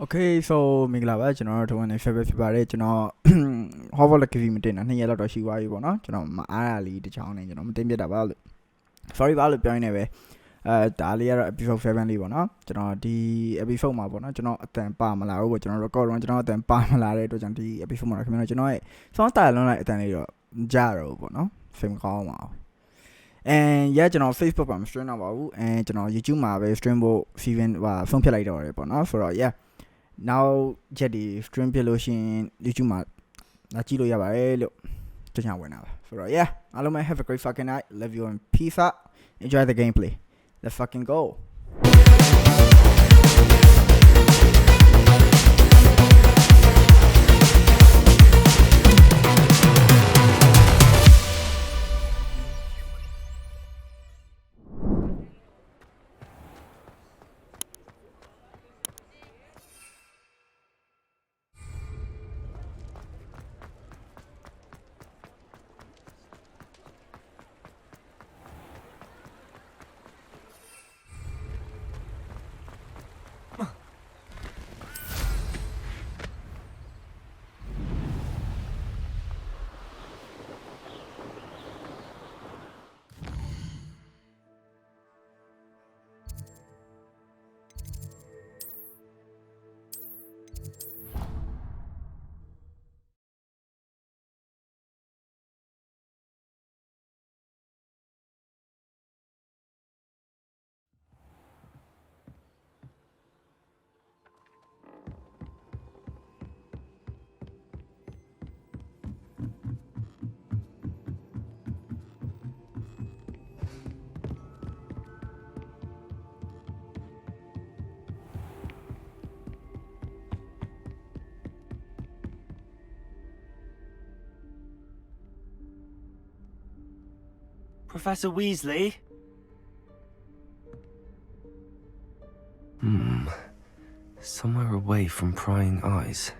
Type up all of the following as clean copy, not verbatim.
Okay, so မင်္ဂလာပါကျွန်တော်တို့ထုံးနေ favorite ဖြစ်ပါတယ်ကျွန်တော် Hogwarts ကမတင်တာ2ရက်လောက်တော့ရှိသွားပြီပေါ့နော်ကျွန်တော်မအားရလေးတစ်ချောင်းနေကျွန်တော်မတင်ပြတာပါလို့ sorry ပါလို့ပြောရင်းနေပဲဒါလေးကတော့ episode 7လေးပေါ့နော်ကျွန်တော်ဒီ episode မှာပေါ့နော်ကျွန်တော်အတန်ပါမလာဘူးပေါ့ကျွန်တော် record တော့ကျွန်တော်အတန်ပါမလာတဲ့အတွက်ကြောင့်ဒီ episode မှာခင်ဗျားတို့ကျွန်တော်ရဲ့ sound style လုံးလိုက်အတန်လေးတော့ကြားရတော့ပေါ့နော် film ကောင်းပါဘူးကျွန်တော် Facebook မှာမ stream တော့ပါဘူးကျွန်တော် YouTube မှာပဲ stream ဖို့ season ဆုံးဖြတ်လိုက်တော့တယ်ပေါ့နော်ဆိုတော့ now ချက်ဒီ stream ဖြစ်လို့ရှိရင် YouTube မှာလာကြည့်လို့ရပါတယ်လို့ကျွန်တော်ဝင်တာပါဆိုတော့ အားလုံးပဲ have a great fucking night love you and peace out enjoy the gameplay let's fucking go Professor Weasley? Somewhere away from prying eyes.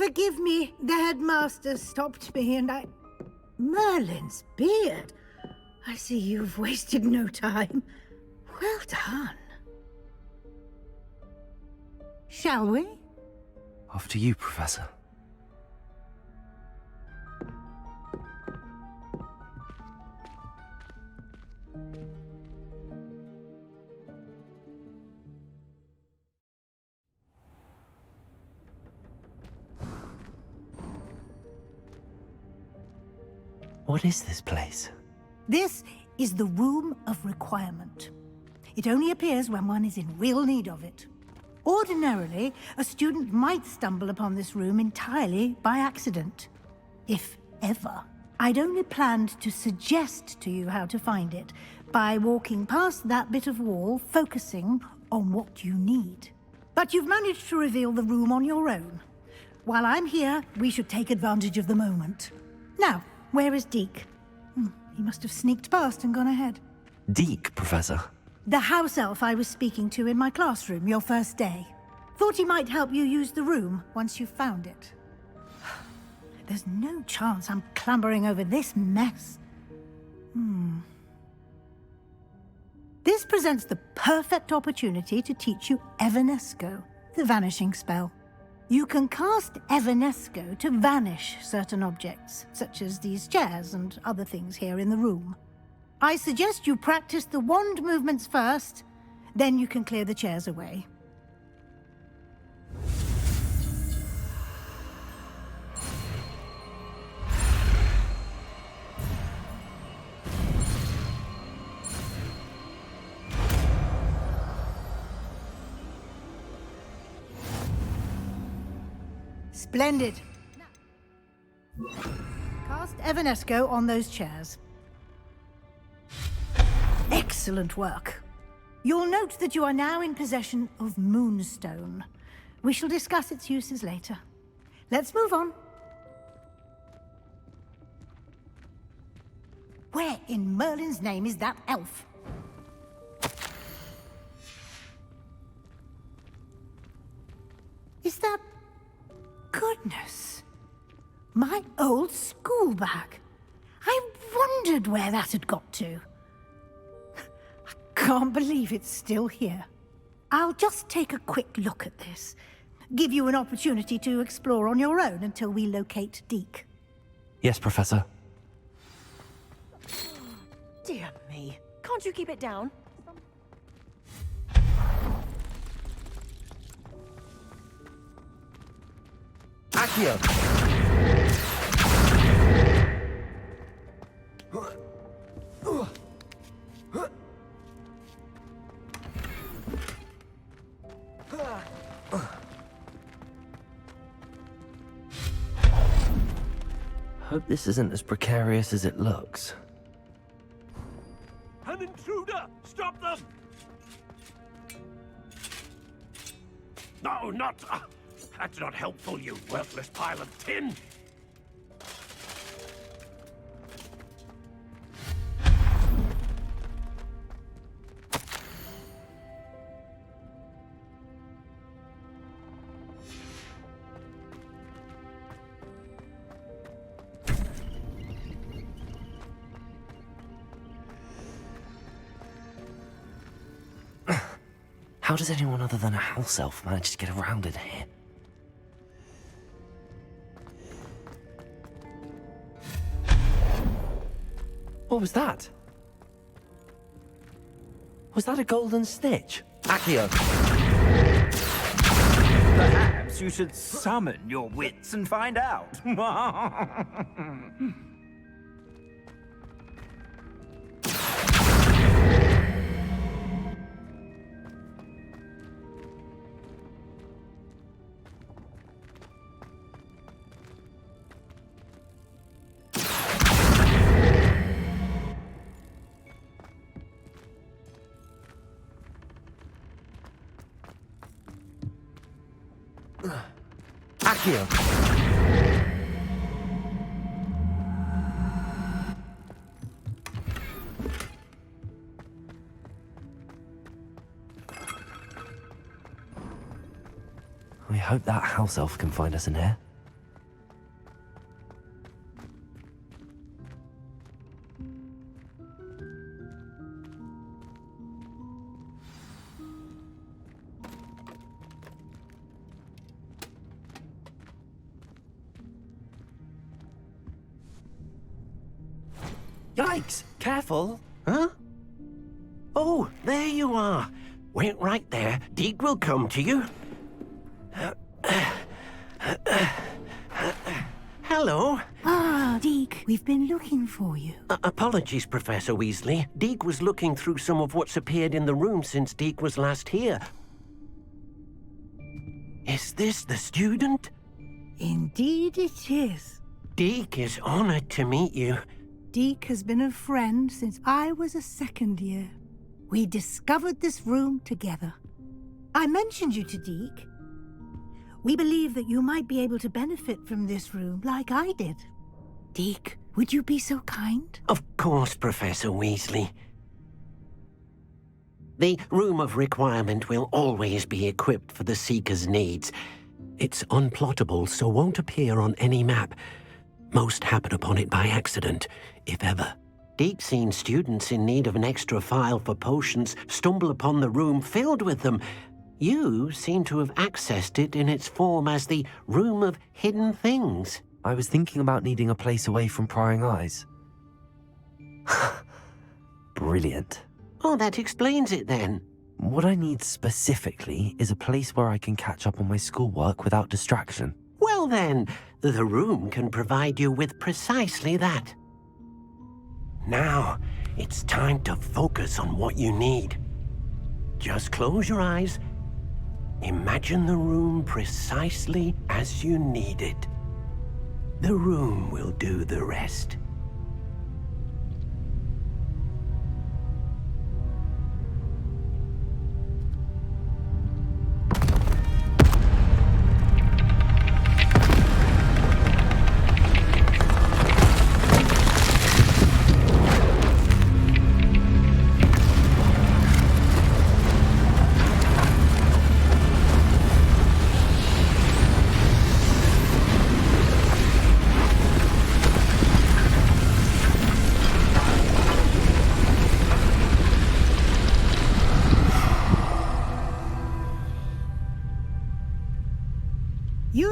Forgive me, the headmaster stopped me and Merlin's beard. I see you've wasted no time. Well done. Shall we? After you, Professor. What is this place? This is the Room of Requirement. It only appears when one is in real need of it. Ordinarily, a student might stumble upon this room entirely by accident. If ever. I'd only planned to suggest to you how to find it by walking past that bit of wall, focusing on what you need. But you've managed to reveal the room on your own. While I'm here, we should take advantage of the moment. Now, where is Deke? He must have sneaked past and gone ahead. Deke, Professor? The house elf I was speaking to in my classroom your first day. Thought he might help you use the room once you found it. There's no chance I'm clambering over this mess. This presents the perfect opportunity to teach you Evanesco, the vanishing spell. You can cast Evanesco to vanish certain objects, such as these chairs and other things here in the room. I suggest you practice the wand movements first, then you can clear the chairs away. Splendid. Cast Evanesco on those chairs. Excellent work. You'll note that you are now in possession of Moonstone. We shall discuss its uses later. Let's move on. Where in Merlin's name is that elf? Is that... Goodness. My old school bag. I wondered where that had got to. I can't believe it's still here. I'll just take a quick look at this. Give you an opportunity to explore on your own until we locate Deke. Yes, Professor. Dear me. Can't you keep it down? Accio! Hope this isn't as precarious as it looks. An intruder! Stop them! No, not... that's not helpful, you worthless pile of tin! How does anyone other than a house elf manage to get around in here? What was that? Was that a golden snitch? Accio! Perhaps you should summon your wits and find out. Accio! I hope that house elf can find us in here. Yikes! Careful! Huh? Oh, there you are. Wait right there. Deke will come to you. Hello. Ah, Deke, we've been looking for you. Apologies, Professor Weasley. Deke was looking through some of what's appeared in the room since Deke was last here. Is this the student? Indeed it is. Deke is honored to meet you. Deke has been a friend since I was a second year. We discovered this room together. I mentioned you to Deke. We believe that you might be able to benefit from this room like I did. Deke, would you be so kind? Of course, Professor Weasley. The Room of Requirement will always be equipped for the Seeker's needs. It's unplottable, so won't appear on any map. Most happen upon it by accident, if ever. Deke's seen students in need of an extra file for potions stumble upon the room filled with them. You seem to have accessed it in its form as the Room of Hidden Things. I was thinking about needing a place away from prying eyes. Brilliant. Oh, that explains it then. What I need specifically is a place where I can catch up on my schoolwork without distraction. Well then, the room can provide you with precisely that. Now, it's time to focus on what you need. Just close your eyes. Imagine the room precisely as you need it. The room will do the rest.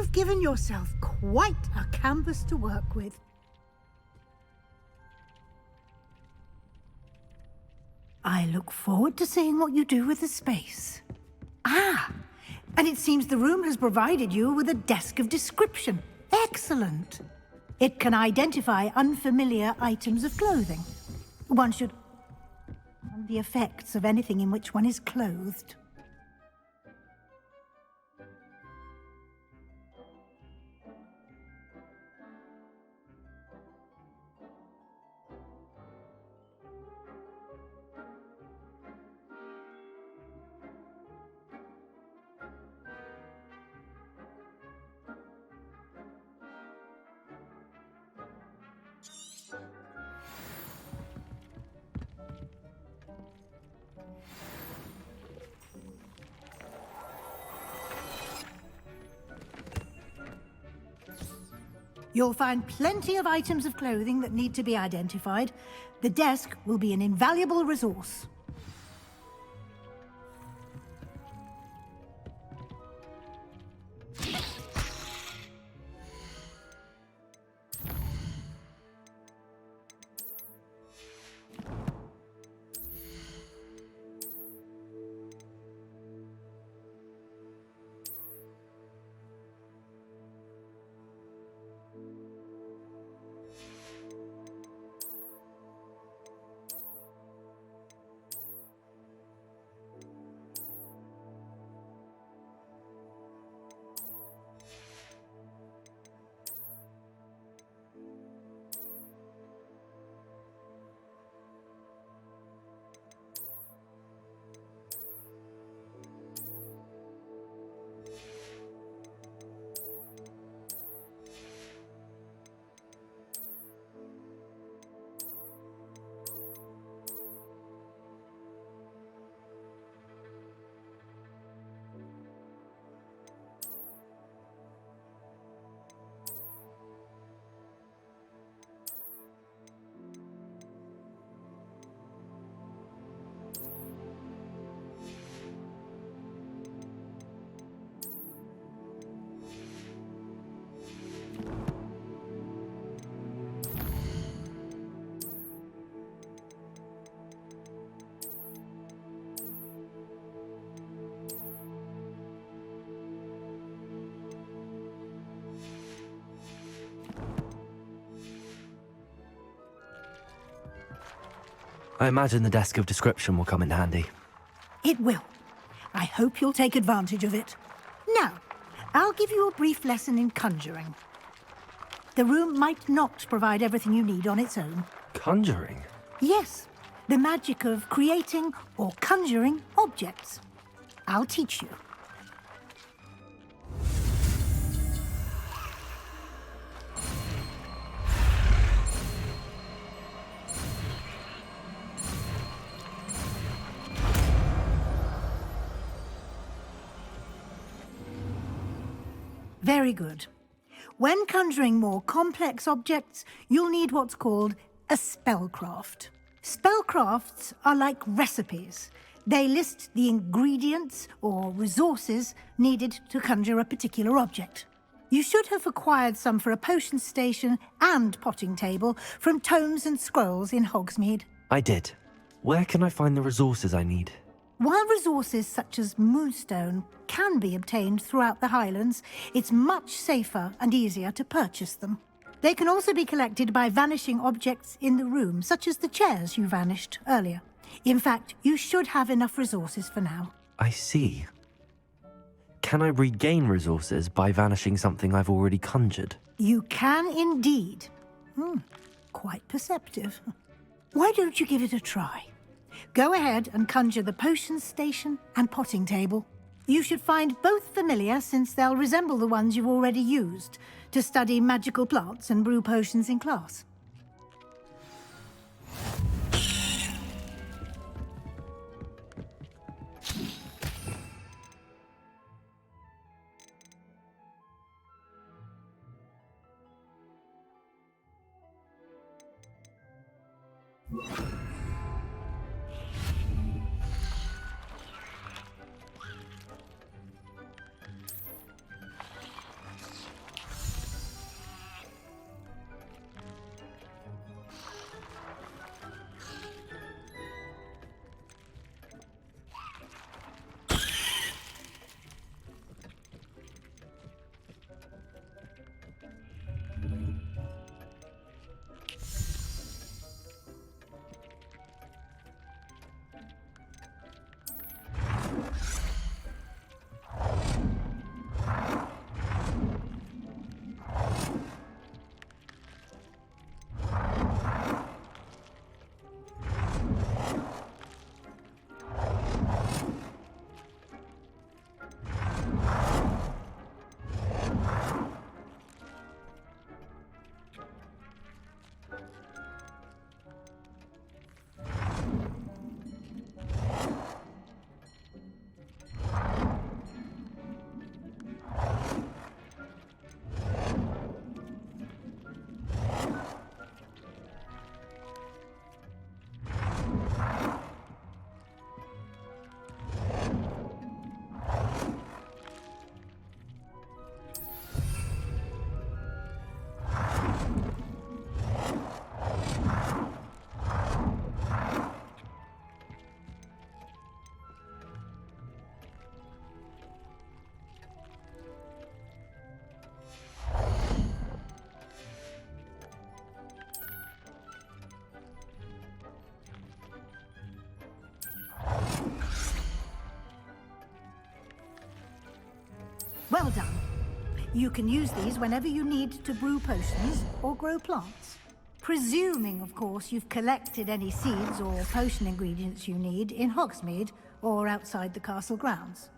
You've given yourself quite a canvas to work with. I look forward to seeing what you do with the space. Ah, and it seems the room has provided you with a desk of description. Excellent. It can identify unfamiliar items of clothing. One should... and the effects of anything in which one is clothed. You'll find plenty of items of clothing that need to be identified. The desk will be an invaluable resource. I imagine the desk of description will come in handy. It will. I hope you'll take advantage of it. Now, I'll give you a brief lesson in conjuring. The room might not provide everything you need on its own. Conjuring? Yes, the magic of creating or conjuring objects. I'll teach you. Very good. When conjuring more complex objects, you'll need what's called a spellcraft. Spellcrafts are like recipes. They list the ingredients or resources needed to conjure a particular object. You should have acquired some for a potion station and potting table from tomes and scrolls in Hogsmeade. I did. Where can I find the resources I need? While resources such as moonstone can be obtained throughout the Highlands, it's much safer and easier to purchase them. They can also be collected by vanishing objects in the room, such as the chairs you vanished earlier. In fact, you should have enough resources for now. I see. Can I regain resources by vanishing something I've already conjured? You can indeed. Quite perceptive. Why don't you give it a try? Go ahead and conjure the potion station and potting table. You should find both familiar, since they'll resemble the ones you've already used to study magical plants and brew potions in class. Well done. You can use these whenever you need to brew potions or grow plants. Presuming, of course, you've collected any seeds or potion ingredients you need in Hogsmeade or outside the castle grounds.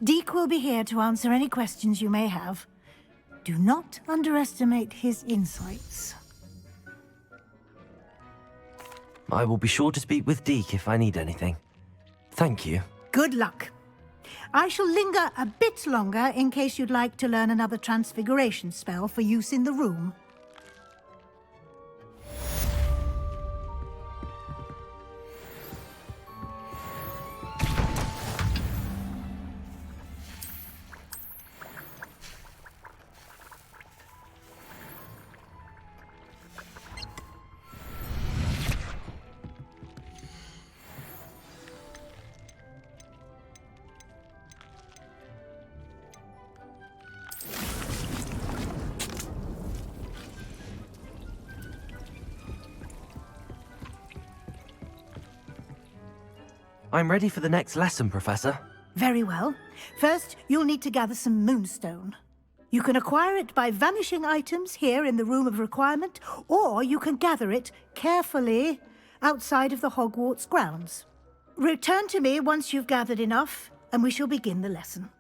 Deke will be here to answer any questions you may have. Do not underestimate his insights. I will be sure to speak with Deke if I need anything. Thank you. Good luck. I shall linger a bit longer in case you'd like to learn another transfiguration spell for use in the room. I'm ready for the next lesson, Professor. Very well. First, you'll need to gather some moonstone. You can acquire it by vanishing items here in the Room of Requirement, or you can gather it carefully outside of the Hogwarts grounds. Return to me once you've gathered enough, and we shall begin the lesson.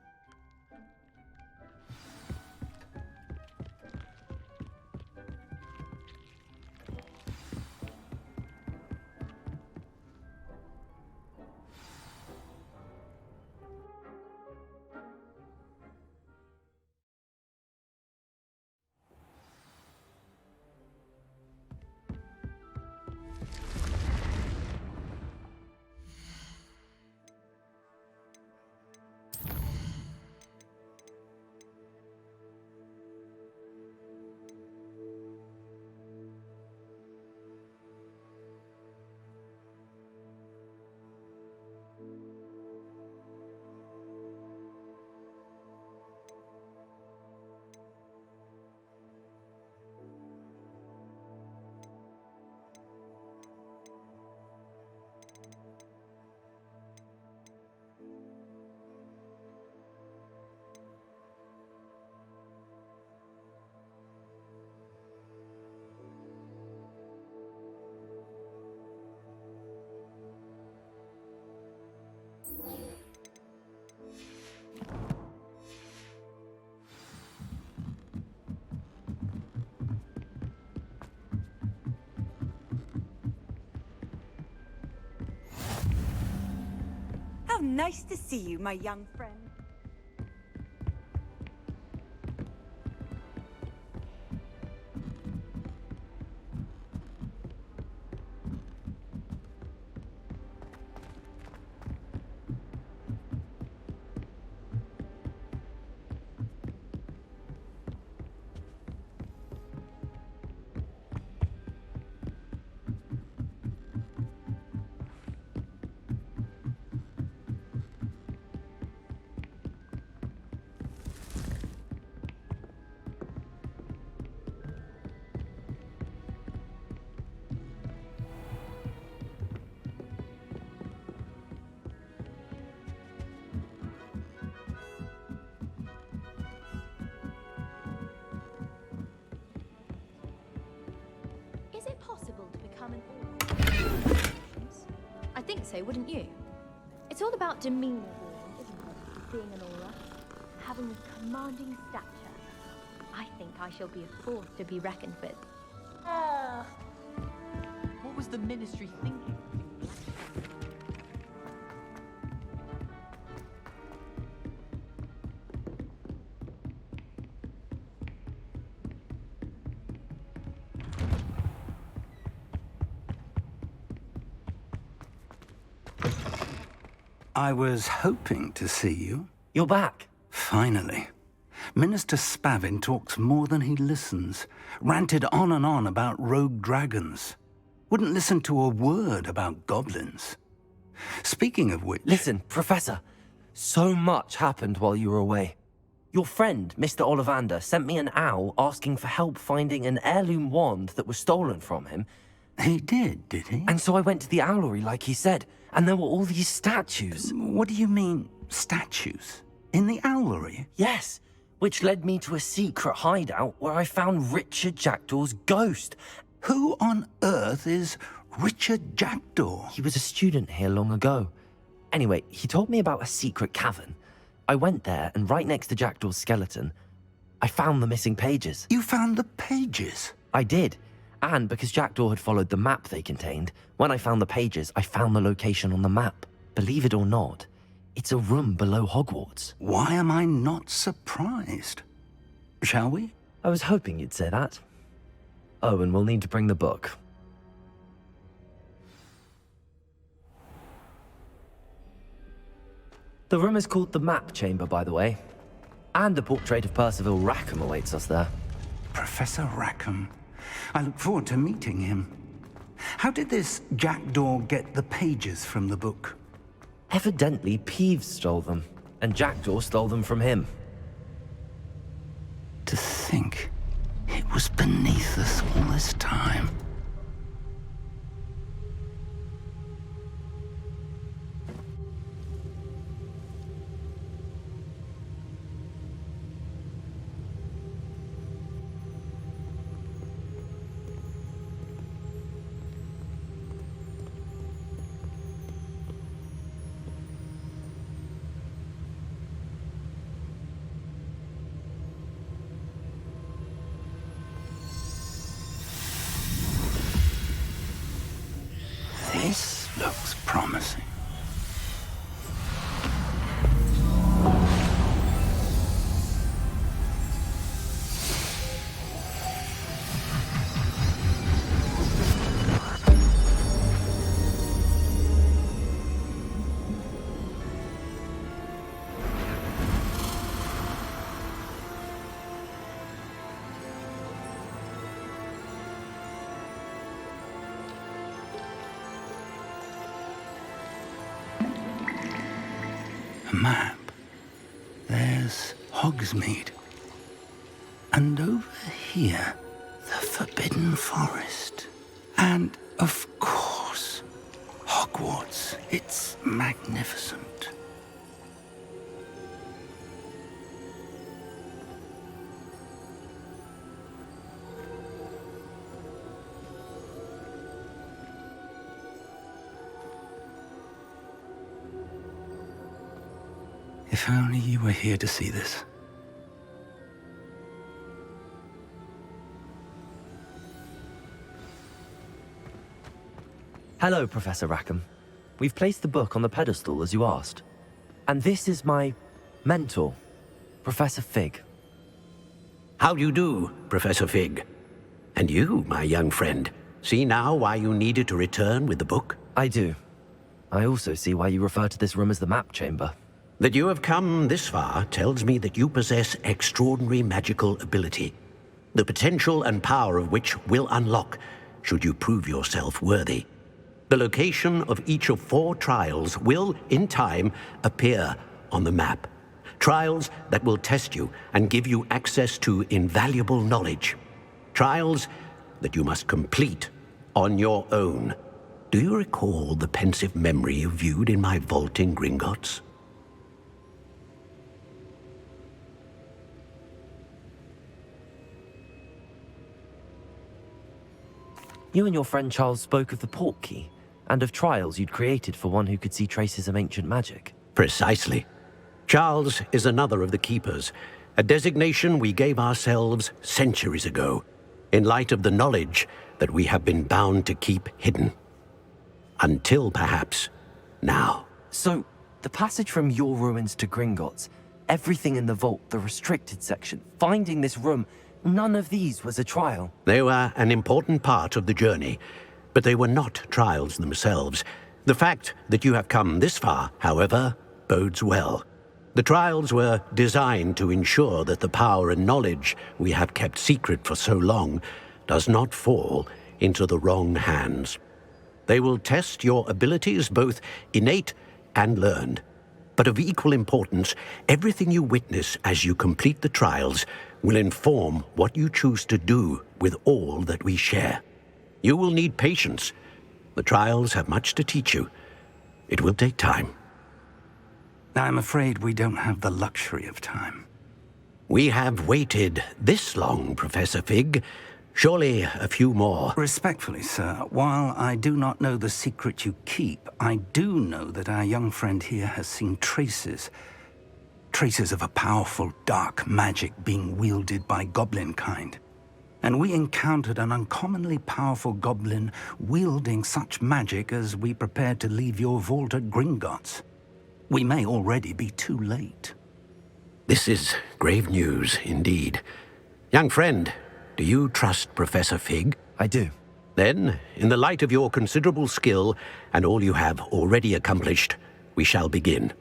How nice to see you, my young friend. Is it possible to become an aura? I think so, wouldn't you? It's all about demeanor, really, isn't it? Being an aura. Having a commanding stature. I think I shall be a force to be reckoned with. What was the Ministry thinking? I was hoping to see you. You're back. Finally. Minister Spavin talks more than he listens. Ranted on and on about rogue dragons. Wouldn't listen to a word about goblins. Speaking of which... Listen, Professor. So much happened while you were away. Your friend, Mr. Ollivander, sent me an owl asking for help finding an heirloom wand that was stolen from him. He did he? And so I went to the owlery like he said, and there were all these statues. What do you mean, statues? In the owlery? Yes, which led me to a secret hideout where I found Richard Jackdaw's ghost. Who on earth is Richard Jackdaw? He was a student here long ago. Anyway, he told me about a secret cavern. I went there, and right next to Jackdaw's skeleton, I found the missing pages. You found the pages? I did. And because Jackdaw had followed the map they contained, when I found the pages, I found the location on the map. Believe it or not, it's a room below Hogwarts. Why am I not surprised? Shall we? I was hoping you'd say that. Oh, and we'll need to bring the book. The room is called the Map Chamber, by the way. And a portrait of Percival Rackham awaits us there. Professor Rackham. I look forward to meeting him. How did this Jackdaw get the pages from the book? Evidently, Peeves stole them, and Jackdaw stole them from him. To think it was beneath us all this time. This looks promising. Map. There's Hogsmeade. And over here, the Forbidden Forest. And, of course, Hogwarts. It's magnificent. If only you were here to see this. Hello, Professor Rackham. We've placed the book on the pedestal as you asked. And this is my mentor, Professor Fig. How do you do, Professor Fig? And you, my young friend, see now why you needed to return with the book? I do. I also see why you refer to this room as the Map Chamber. That you have come this far tells me that you possess extraordinary magical ability, the potential and power of which will unlock should you prove yourself worthy. The location of each of 4 trials will, in time, appear on the map. Trials that will test you and give you access to invaluable knowledge. Trials that you must complete on your own. Do you recall the pensive memory you viewed in my vault in Gringotts? You and your friend Charles spoke of the Portkey, and of trials you'd created for one who could see traces of ancient magic. Precisely. Charles is another of the Keepers, a designation we gave ourselves centuries ago, in light of the knowledge that we have been bound to keep hidden. Until, perhaps, now. So, the passage from your ruins to Gringotts, everything in the vault, the restricted section, finding this room, none of these was a trial. They were an important part of the journey, but they were not trials themselves. The fact that you have come this far, however, bodes well. The trials were designed to ensure that the power and knowledge we have kept secret for so long does not fall into the wrong hands. They will test your abilities, both innate and learned. But of equal importance, everything you witness as you complete the trials will inform what you choose to do with all that we share. You will need patience. The trials have much to teach you. It will take time. I'm afraid we don't have the luxury of time. We have waited this long, Professor Fig. Surely a few more. Respectfully, sir, while I do not know the secret you keep, I do know that our young friend here has seen traces of a powerful dark magic being wielded by goblin kind. And we encountered an uncommonly powerful goblin wielding such magic as we prepared to leave your vault at Gringotts. We may already be too late. This is grave news indeed. Young friend, do you trust Professor Fig? I do. Then, in the light of your considerable skill and all you have already accomplished, we shall begin.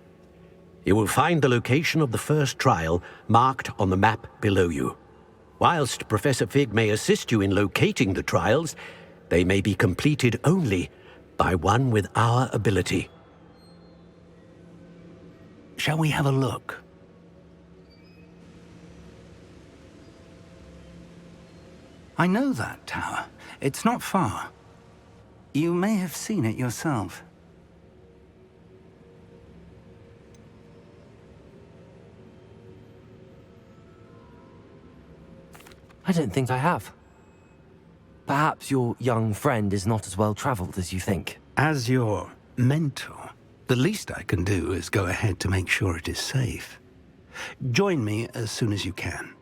You will find the location of the first trial marked on the map below you. Whilst Professor Fig may assist you in locating the trials, they may be completed only by one with our ability. Shall we have a look? I know that tower. It's not far. You may have seen it yourself. I don't think I have. Perhaps your young friend is not as well traveled as you think. As your mentor, the least I can do is go ahead to make sure it is safe. Join me as soon as you can.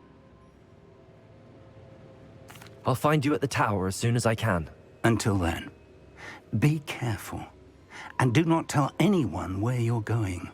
I'll find you at the tower as soon as I can. Until then, be careful, and do not tell anyone where you're going.